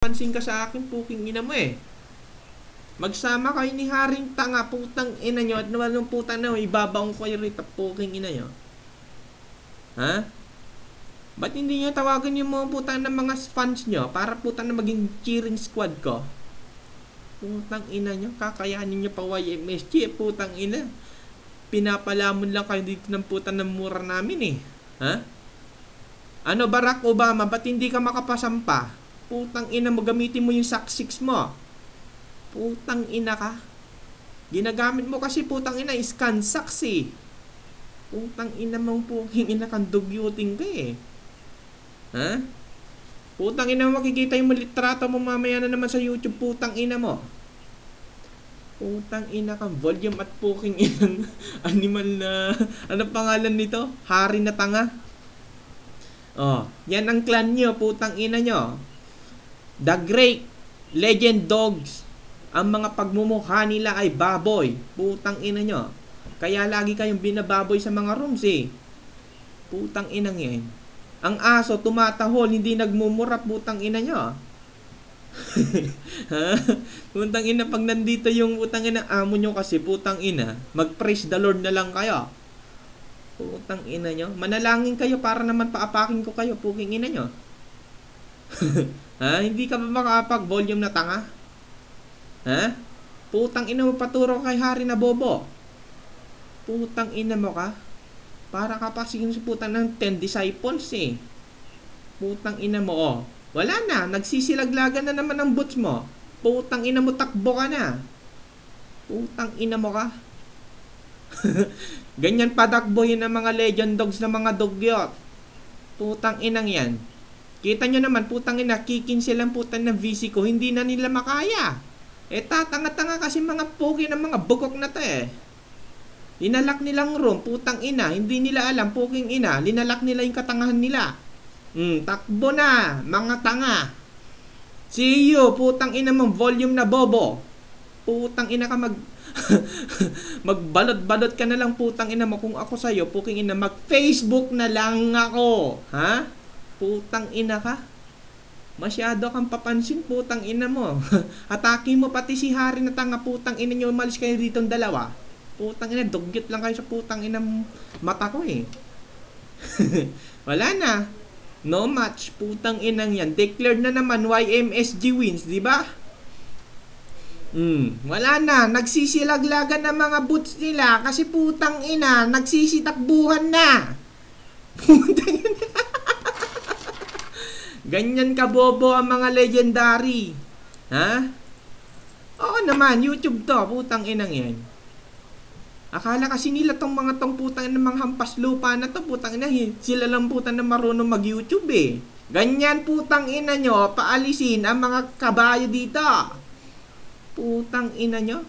Pansin ka sa akin, puking ina mo eh. Magsama kayo ni Haring Tanga, putang ina nyo, at naman ng putang na, ibabaong ko kayo rito, puking ina nyo. Ha? Ba't hindi nyo tawagan yung mga putang ng mga fans nyo para putang na maging cheering squad ko? Putang ina nyo, kakayanin nyo pa YMSG, putang ina. Pinapalamon lang kayo dito ng putang ng mura namin eh. Ha? Ano, Barack Obama, ba't hindi ka makapasampa? Putang ina mo, gamitin mo yung saksiks mo. Putang ina ka. Ginagamit mo kasi putang ina, scan saksi. Putang ina mong puking ina kang dugyuting ka eh. Ha? Putang ina mo, makikita yung litrato mo mamaya na naman sa YouTube, putang ina mo. Putang ina kang volume at puking inang animal na, ano pangalan nito? Hari na tanga. Oh, yan ang clan nyo, putang ina nyo. The Great Legend Dogs. Ang mga pagmumukha nila ay baboy. Putang ina nyo. Kaya lagi kayong binababoy sa mga rooms eh. Putang inang yan. Ang aso tumatahol, hindi nagmumura, putang ina nyo. Ha? Putang ina, pag nandito yung putang ina amo nyo kasi, putang ina, mag-praise the Lord na lang kayo. Putang ina nyo. Manalangin kayo para naman paapakin ko kayo, puking ina nyo. Ha? Hindi ka ba makapag-volume na tanga? Ha? Putang ina mo, paturo kay Hari na bobo. Putang ina mo ka. Para ka pa sa putang ng 10 disciples eh. Putang ina mo oh. Wala na, nagsisilaglagan na naman ang boots mo. Putang ina mo, takbo ka na. Putang ina mo ka. Ganyan padakbohin ng mga legend dogs na mga dugyot. Putang inang yan. Kita nyo naman, putang ina, kikin silang putang ng VC ko, hindi na nila makaya. Eh, tatanga-tanga kasi mga pogi ng mga bugok na to eh. Linalak nilang room, putang ina, hindi nila alam, puking ina, linalak nila yung katangahan nila. Takbo na, mga tanga. See you, putang ina mong volume na bobo. Putang ina ka magbalot-balot ka na lang, putang ina mo. Kung ako sa'yo, puking ina, mag-Facebook na lang ako. Ha? Putang ina ka. Masyado kang papansin, putang ina mo. Atake mo pati si Hari na tanga, putang ina nyo, umalis kayo dito ng dalawa. Putang ina, dugyot lang kayo sa putang ina mata ko eh. Wala na. No match, putang inang yan. Declared na naman YMSG wins, di ba? Wala na. Nagsisilaglagan ng mga boots nila kasi putang ina, nagsisitakbuhan na. Putang ina. Ganyan kabobo ang mga legendary. Ha? Oo naman, YouTube to, putang inang yan. Akala kasi nila tong mga tong putang ina mga hampas lupa na to, putang ina, sila lang putang na marunong mag-YouTube eh. Ganyan putang ina nyo, paalisin ang mga kabayo dito. Putang ina nyo.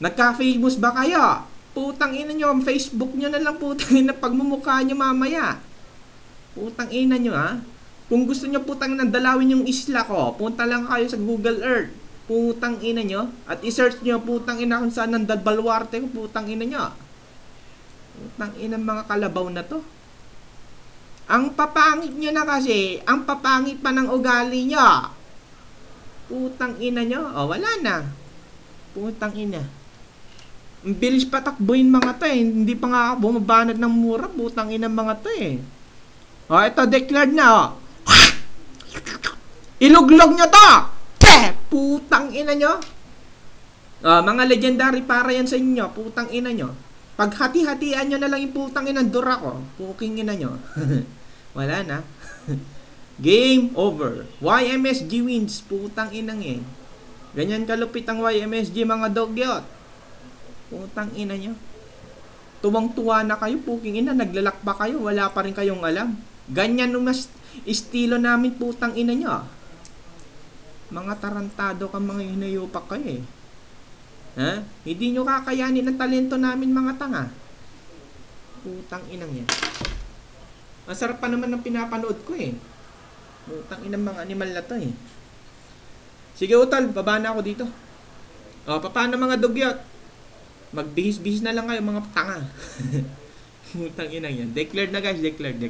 Nagka-famous ba kayo? Putang ina nyo, ang Facebook nyo na lang putang ina pagmumukha nyo mamaya. Putang ina nyo ha. Kung gusto nyo putang ina dalawin yung isla ko, punta lang kayo sa Google Earth. Putang ina nyo. At i-search nyo putang ina kung saan ang balwarte ko, putang ina nyo. Putang ina mga kalabaw na to. Ang papangit nyo na kasi, ang papangit pa ng ugali nyo. Putang ina nyo. O wala na. Putang ina. Ang bilis patakbuhin mga to eh. Hindi pa nga ako bumabanat ng mura, putang ina mga to eh. O, ito, declared na, o. Iluglog nyo to! Putang ina nyo. Mga legendary para yan sa inyo, putang ina nyo. Pag hati-hatian nyo na lang yung putang ina dura ko, puking ina nyo. Wala na. Game over. YMSG wins, putang inang yan. Ganyan kalupit ang YMSG, mga dogyot. Putang ina nyo. Tuwang-tuwa na kayo, puking ina, naglalak pa kayo, wala pa rin kayong alam. Ganyan nung estilo namin, putang ina nyo. Mga tarantado ka, mga hinayupak kayo eh. Ha? Hindi nyo kakayanin ang talento namin, mga tanga. Putang inang yan. Ang sarap pa naman ng pinapanood ko eh. Putang inang mga animal na to eh. Sige utol, baba na ako dito. O, paano mga dugyot? Magbihis-bihis na lang kayo, mga tanga. Putang inang yan. Declared na guys, declared.